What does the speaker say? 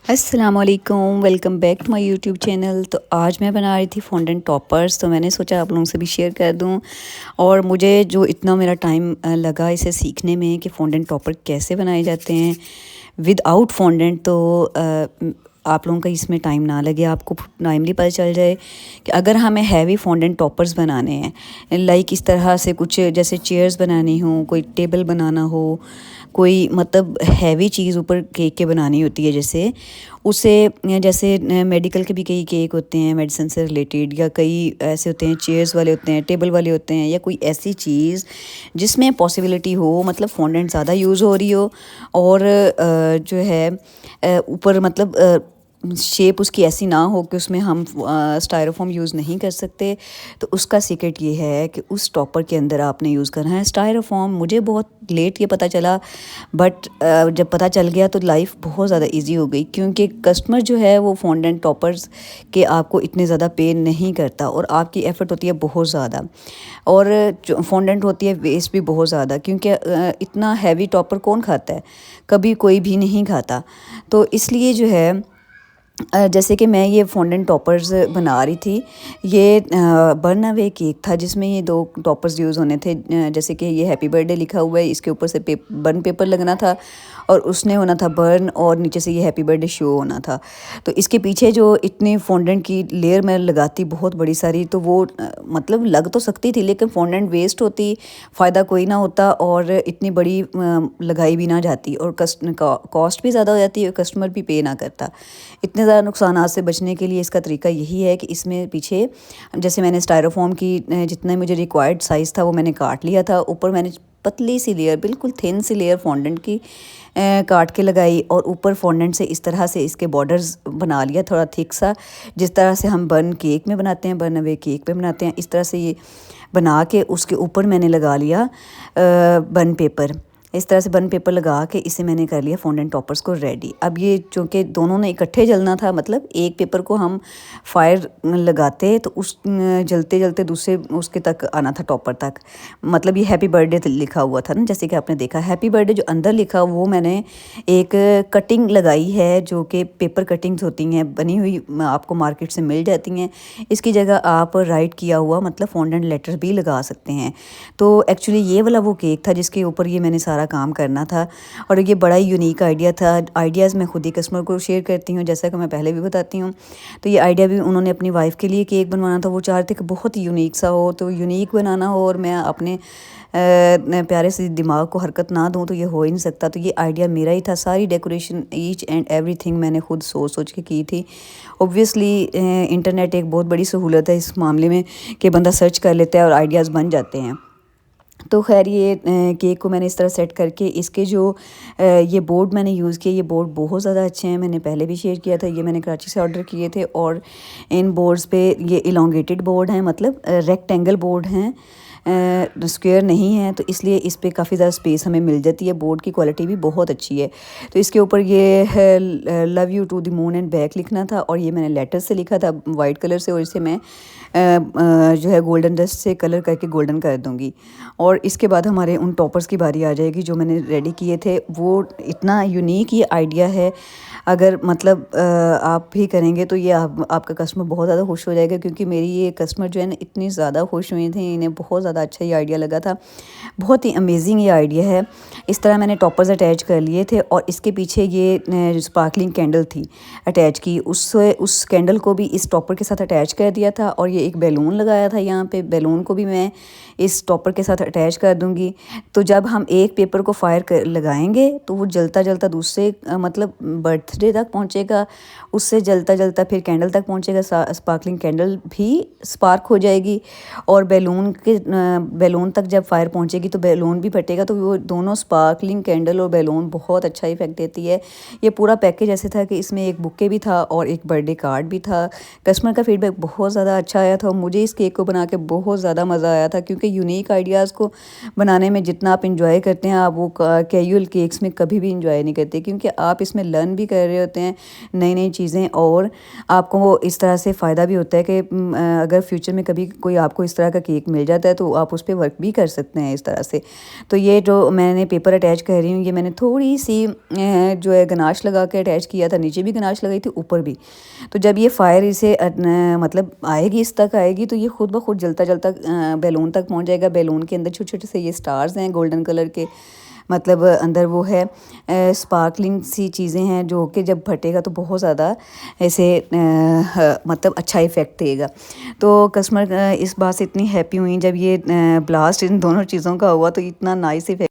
अस्सलाम वालेकुम, welcome back to my YouTube channel. तो आज मैं बना रही थी फॉन्डेंट टॉपर्स, तो मैंने सोचा आप लोगों से भी शेयर कर दूं। और मुझे जो इतना मेरा टाइम लगा इसे सीखने में कि फॉन्डेंट टॉपर कैसे बनाए जाते हैं विदाउट फॉन्डेंट, तो आप लोगों का इसमें टाइम ना लगे, आपको टाइमली पता चल जाए कि अगर हमें हैवी फॉन्डेंट टॉपर्स बनाने हैं, लाइक इस तरह से कुछ जैसे चेयर्स बनानी हो, कोई टेबल बनाना हो, कोई मतलब हैवी चीज़ ऊपर केक के बनानी होती है, जैसे उसे जैसे मेडिकल के भी कई केक होते हैं मेडिसिन से रिलेटेड, या कई ऐसे होते हैं चेयर्स वाले होते हैं, टेबल वाले होते हैं, या कोई ऐसी चीज़ जिसमें पॉसिबिलिटी हो मतलब फॉन्डेंट ज़्यादा यूज़ हो रही हो और जो है ऊपर मतलब शेप उसकी ऐसी ना हो कि उसमें हम स्टायरोफॉर्म यूज़ नहीं कर सकते। तो उसका सीक्रेट ये है कि उस टॉपर के अंदर आपने यूज़ करना है स्टायरोफॉर्म। मुझे बहुत लेट ये पता चला, बट जब पता चल गया तो लाइफ बहुत ज़्यादा इजी हो गई, क्योंकि कस्टमर जो है वो फॉन्डेंट टॉपर्स के आपको इतने ज़्यादा पे नहीं करता और आपकी एफ़र्ट होती है बहुत ज़्यादा, और जो फॉन्डेंट होती है वेस्ट भी बहुत ज़्यादा, क्योंकि इतना हैवी टॉपर कौन खाता है, कभी कोई भी नहीं खाता। तो इसलिए जो है जैसे कि मैं ये फॉन्डेंट टॉपर्स बना रही थी, ये बर्न अवे केक था जिसमें ये दो टॉपर्स यूज़ होने थे। जैसे कि ये हैप्पी बर्थडे लिखा हुआ है, इसके ऊपर से बर्न पेपर लगना था और उसने होना था बर्न, और नीचे से ये हैप्पी बर्थडे शो होना था। तो इसके पीछे जो इतनी फॉन्डेंट की लेयर मैं लगाती बहुत बड़ी सारी, तो वो मतलब लग तो सकती थी लेकिन फॉन्डेंट वेस्ट होती, फ़ायदा कोई ना होता, और इतनी बड़ी लगाई भी ना जाती, और कॉस्ट भी ज़्यादा हो जाती और कस्टमर भी पे ना करता। इतने ज़्यादा नुकसानात से बचने के लिए इसका तरीका यही है कि इसमें पीछे जैसे मैंने स्टायरोफॉर्म की जितना मुझे रिक्वायर्ड साइज़ था वो मैंने काट लिया था। ऊपर मैंने पतली सी लेयर, बिल्कुल थिन सी लेयर फॉन्डेंट की काट के लगाई, और ऊपर फॉन्डेंट से इस तरह से इसके बॉर्डर्स बना लिया थोड़ा थिक सा, जिस तरह से हम बर्न केक में बनाते हैं, बर्न अवे केक पे बनाते हैं, इस तरह से ये बना के उसके ऊपर मैंने लगा लिया बर्न पेपर। इस तरह से बर्न पेपर लगा के इसे मैंने कर लिया फॉन्डेंट टॉपर्स को रेडी। अब ये चूँकि दोनों ने इकट्ठे जलना था, मतलब एक पेपर को हम फायर लगाते तो उस जलते जलते दूसरे उसके तक आना था, टॉपर तक। मतलब ये हैप्पी बर्थडे लिखा हुआ था ना, जैसे कि आपने देखा हैप्पी बर्थडे जो अंदर लिखा वो मैंने एक कटिंग लगाई है, जो कि पेपर कटिंग्स होती हैं बनी हुई, आपको मार्केट से मिल जाती हैं। इसकी जगह आप राइट किया हुआ मतलब फॉन्डेंट लेटर भी लगा सकते हैं। तो एक्चुअली ये वाला वो केक था जिसके ऊपर ये मैंने सारा काम करना था, और ये बड़ा ही यूनिक आइडिया था। आइडियाज़ मैं खुद ही कस्टमर को शेयर करती हूँ, जैसा कि मैं पहले भी बताती हूँ। तो ये आइडिया भी उन्होंने अपनी वाइफ के लिए केक बनवाना था, वो चाह रहे थे कि बहुत यूनिक सा हो, तो यूनिक बनाना हो और मैं अपने प्यारे से दिमाग को हरकत ना दूँ तो ये हो ही नहीं सकता। तो ये आइडिया मेरा ही था, सारी डेकोरेशन ईच एंड एवरीथिंग मैंने खुद सोच सोच के की थी। ऑब्वियसली इंटरनेट एक बहुत बड़ी सहूलत है इस मामले में कि बंदा सर्च कर लेता है और आइडियाज़ बन जाते हैं। तो खैर ये केक को मैंने इस तरह सेट करके इसके जो ये बोर्ड मैंने यूज़ किए, ये बोर्ड बहुत ज़्यादा अच्छे हैं, मैंने पहले भी शेयर किया था, ये मैंने कराची से ऑर्डर किए थे। और इन बोर्ड्स पे ये इलोंगेटेड बोर्ड हैं, मतलब रेक्टेंगल बोर्ड हैं, स्क्वायर नहीं है, तो इसलिए इस पे काफ़ी ज़्यादा स्पेस हमें मिल जाती है। बोर्ड की क्वालिटी भी बहुत अच्छी है। तो इसके ऊपर ये है love you to the moon and back लिखना था, और ये मैंने लेटर से लिखा था वाइट कलर से, और इसे मैं जो है गोल्डन डस्ट से कलर करके गोल्डन कर दूँगी। और इसके बाद हमारे उन टॉपर्स की बारी आ जाएगी जो मैंने रेडी किए थे। वो इतना यूनिक ये आइडिया है, अगर मतलब आप भी करेंगे तो ये आपका कस्टमर बहुत ज़्यादा खुश हो जाएगा, क्योंकि मेरी ये कस्टमर जो है ना इतनी ज़्यादा खुश हुए थे, इन्हें बहुत ज़्यादा अच्छा ये आइडिया लगा था। बहुत ही अमेजिंग ये आइडिया है। इस तरह मैंने टॉपर्स अटैच कर लिए थे, और इसके पीछे ये स्पार्कलिंग कैंडल थी अटैच की, उस कैंडल को भी इस टॉपर के साथ अटैच कर दिया था, और ये एक बैलून लगाया था यहाँ पे, बैलून को भी मैं इस टॉपर के साथ अटैच कर दूँगी। तो जब हम एक पेपर को फायर कर लगाएंगे तो वो जलता जलता दूसरे मतलब बर्थडे तक पहुँचेगा, उससे जलता जलता फिर कैंडल तक पहुँचेगा, स्पार्कलिंग कैंडल भी स्पार्क हो जाएगी, और बैलून तक जब फायर पहुँचेगी तो बैलून भी फटेगा। तो वो दोनों स्पार्कलिंग कैंडल और बैलून बहुत अच्छा इफेक्ट देती है। ये पूरा पैकेज ऐसे था कि इसमें एक बुके भी था और एक बर्थडे कार्ड भी था। कस्टमर का फीडबैक बहुत ज़्यादा अच्छा आया था, और मुझे इस केक को बना के बहुत ज़्यादा मज़ा आया था, क्योंकि यूनिक आइडियाज़ को बनाने में जितना आप इंजॉय करते हैं, आप वो कैजुअल केक्स में कभी भी इंजॉय नहीं करते, क्योंकि आप इसमें लर्न भी कर कर रहे होते हैं नई नई चीज़ें, और आपको वो इस तरह से फ़ायदा भी होता है कि अगर फ्यूचर में कभी कोई आपको इस तरह का केक मिल जाता है तो आप उस पर वर्क भी कर सकते हैं इस तरह से। तो ये जो मैंने पेपर अटैच कर रही हूँ, ये मैंने थोड़ी सी जो है गनाश लगा के अटैच किया था, नीचे भी गनाश लगाई थी, ऊपर भी। तो जब ये फायर इसे मतलब आएगी, इस तक आएगी, तो ये खुद ब खुद जलता जलता बैलून तक पहुंच जाएगा। बैलून के अंदर छोटे छोटे से ये स्टार्स हैं गोल्डन कलर के, मतलब अंदर वो है स्पार्कलिंग सी चीज़ें हैं जो कि जब फटेगा तो बहुत ज़्यादा ऐसे मतलब अच्छा इफ़ेक्ट देगा। तो कस्टमर इस बात से इतनी हैप्पी हुई जब ये ब्लास्ट इन दोनों चीज़ों का हुआ, तो इतना नाइस इफ़ेक्ट